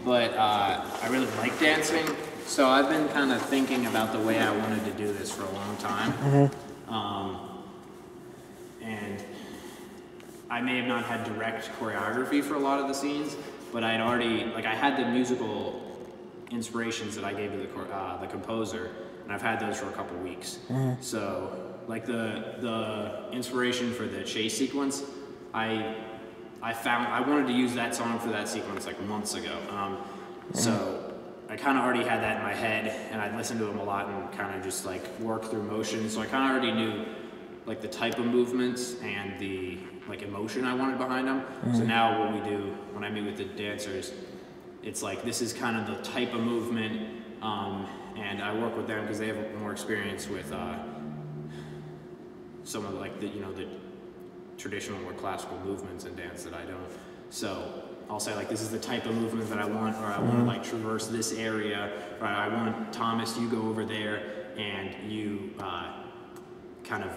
but I really like dancing. So I've been kind of thinking about the way I wanted to do this for a long time. And I may have not had direct choreography for a lot of the scenes, but I'd already, like, I had the musical inspirations that I gave to the composer, and I've had those for a couple weeks. So, like, the inspiration for the chase sequence, I found I wanted to use that song for that sequence like months ago. So I kind of already had that in my head, and I'd listened to him a lot and kind of just like work through motion. So I kind of already knew like the type of movements and the like emotion I wanted behind them. So now what we do when I meet with the dancers, it's like this is kind of the type of movement, and I work with them because they have more experience with some of like the the traditional or classical movements in dance that I don't. So I'll say like this is the type of movement that I want, or I want to like traverse this area, or I want Thomas, you go over there and you kind of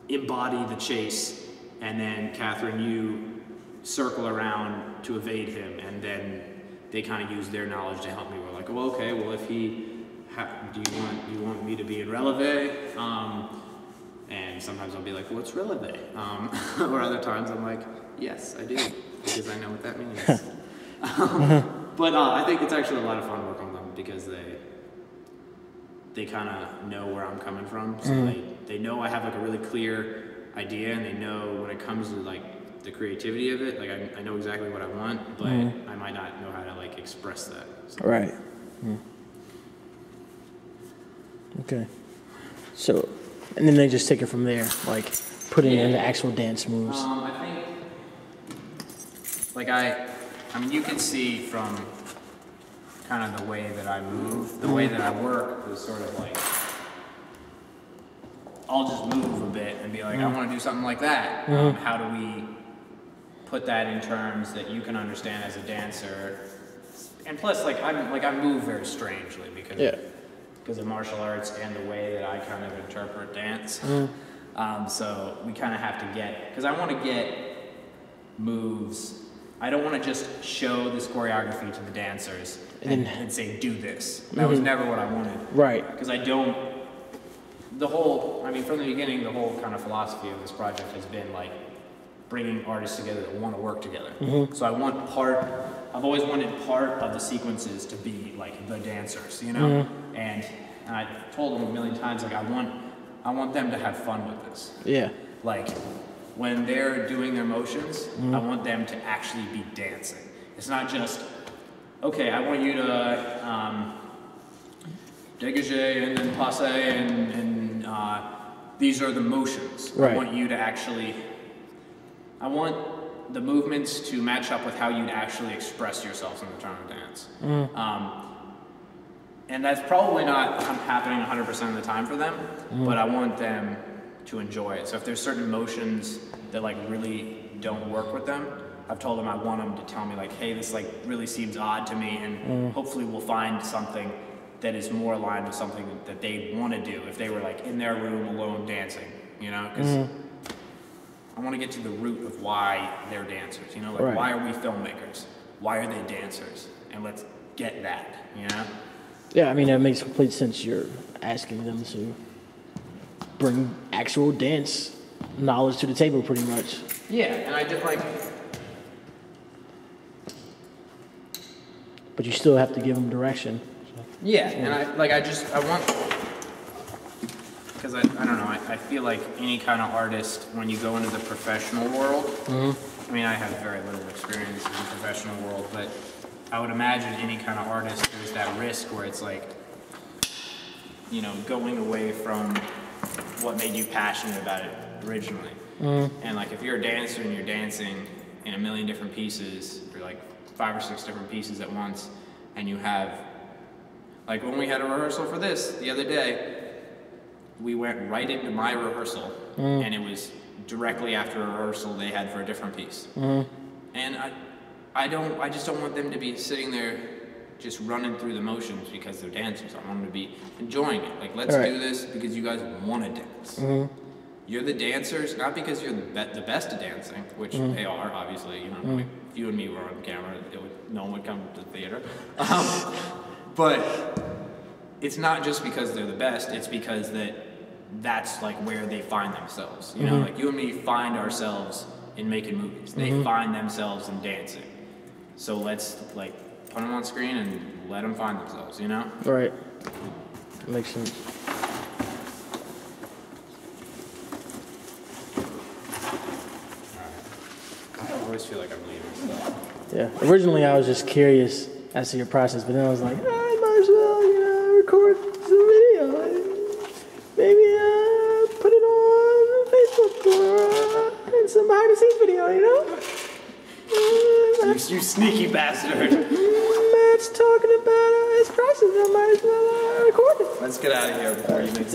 embody the chase, and then Catherine, you circle around to evade him, and then they kind of use their knowledge to help me. We're like, well, okay, well if he, do you want me to be in releve? And sometimes I'll be like, what's releve? Or other times I'm like, yes, I do, because I know what that means. But I think it's actually a lot of fun working on them because they kind of know where I'm coming from. So they know I have like a really clear idea, and they know when it comes to like the creativity of it, like I know exactly what I want, but I might not know how to like express that. So. Right. Okay. So, and then they just take it from there, like putting it into actual dance moves. I think, like I mean, you can see from kind of the way that I move, the way that I work is sort of like, I'll just move a bit and be like, I want to do something like that. How do we put that in terms that you can understand as a dancer? And plus, like I move very strangely because of martial arts and the way that I kind of interpret dance. So we kind of have to because I want to get moves. I don't want to just show this choreography to the dancers and say, do this. That was never what I wanted. Right. Because I mean, from the beginning, the whole kind of philosophy of this project has been like bringing artists together that want to work together. So I've always wanted part of the sequences to be like the dancers, And I told them a million times, like I want them to have fun with this. Yeah. Like when they're doing their motions, I want them to actually be dancing. It's not just, okay, I want you to dégagé and then passe and these are the motions. Right. I want you to actually, I want the movements to match up with how you'd actually express yourselves in the turn of dance. And that's probably not happening 100% of the time for them, but I want them to enjoy it. So if there's certain motions that like really don't work with them, I've told them I want them to tell me like, hey, this like really seems odd to me, and hopefully we'll find something that is more aligned with something that they want to do if they were like in their room alone dancing, because I want to get to the root of why they're dancers, like why are we filmmakers? Why are they dancers? And let's get that, Yeah, I mean, that makes complete sense. You're asking them to bring actual dance knowledge to the table, pretty much. Yeah, and I just like... But you still have to give them direction. Yeah, and I want... Because I don't know, I feel like any kind of artist, when you go into the professional world, I mean, I have very little experience in the professional world, but I would imagine any kind of artist, there's that risk where it's like, going away from what made you passionate about it originally. And like, if you're a dancer and you're dancing in a million different pieces, or like 5 or 6 different pieces at once, and you have, like when we had a rehearsal for this the other day, we went right into my rehearsal, and it was directly after a rehearsal they had for a different piece. And I just don't want them to be sitting there just running through the motions because they're dancers. I want them to be enjoying it. Like, let's do this because you guys want to dance. You're the dancers, not because you're the best at dancing, which they are, obviously. If you and me were on camera, no one would come to the theater. But it's not just because they're the best, it's because that's like where they find themselves. You know, like you and me find ourselves in making movies. They find themselves in dancing. So let's like put them on screen and let them find themselves, you know? Right. Makes sense. I always feel like I'm leaving stuff. Yeah. Originally, I was just curious as to your process, but then I was like, I might as well, you know, record some video and maybe put it on Facebook or in some behind-the-scenes video, you know? You sneaky bastard. Matt's talking about his process. I might as well record it. Let's get out of here before you make